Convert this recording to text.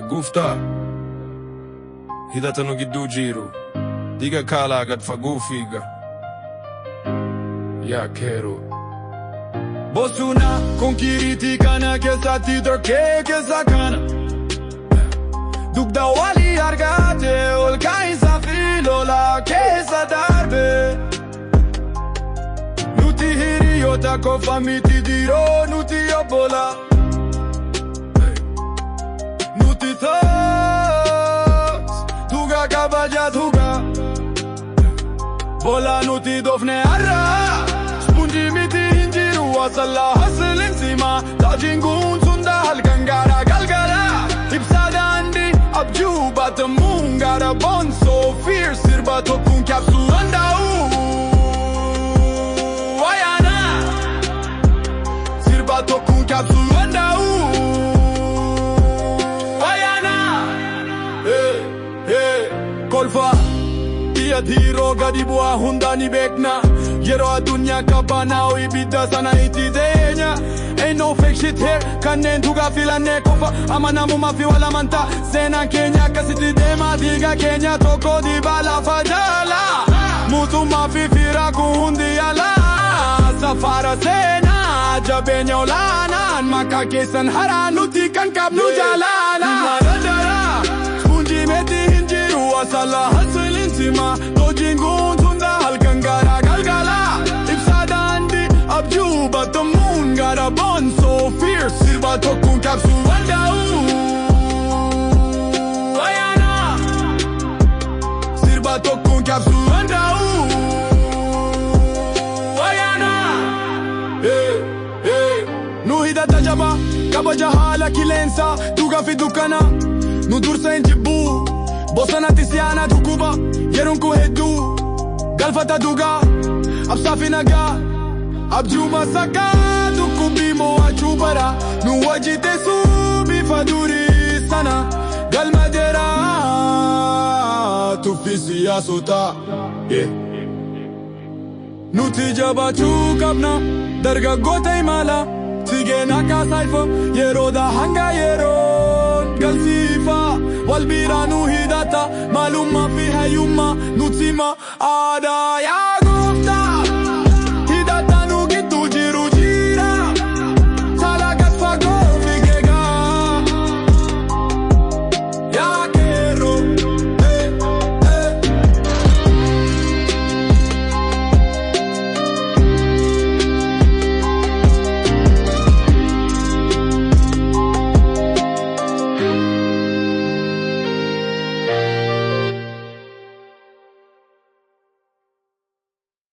Gooftaa hidhatanu gidduu jiru diga kaalaa gad faguu fiiga yaa keeroo Bosuna konkiriitii kana keessatti dorkee keessa kana dugda walii argate ol kaa'insa fi lola keessa darbe nuti hiriyoota qofa miti diroo nuti obbola nuti toos tuga kabaja tuga bola nuti dofne arra spunji miti hinjiru wasalla hasilin sima tajingun sunda halkangara galgala ibsadandi abjuu batamungara bonso fear sirba tokkun kapsu andau wayana sirba tokkun kapsu andau wayana kolfa Tiro gadi bu'a hundani bekna Yero adunya kabana ibidda sana iti deenya Ain't no fake shit here Kanneen tuga filanne kofa Amanamuma fi wala manta Seenaan keenya akkasitti deema Diiga keenya tokko dibala fajala Mootummaa fi firaku hundi ala Safara seenaa jabeenya olaanaan Maqaa keessan haraa nuti kan qabnu jalaana Spunji meti hinjiru asala hasilin sima Dojingun tunda halkangara galgala Ibsadandi abjuu batamuun gara bonso fierce Sirba tokkun kapsu wandau Ayana Sirba tokkun kapsu wandau Ayana Nu hidhata jaba kabaja haala kileensa Tuga fi dukkana Nu dursa hin jibbu Bosonatti siyaana dhukkuba yeroon kun hedduu galfata dugaa absaa fi nagaa abjuu masakaa dhukkubii mo'achuu bara nu wajji teessuu bifa durii sana galma dheeraa tuffii siyaasotaa nuti jabaachuu qabna dargaggoota imala sigeen akka saayifoo yeroodha hanga yeroon galsiifaa wal biraa nu hidhata maalummaa fi hayyummaa nuti ma aadaa yaa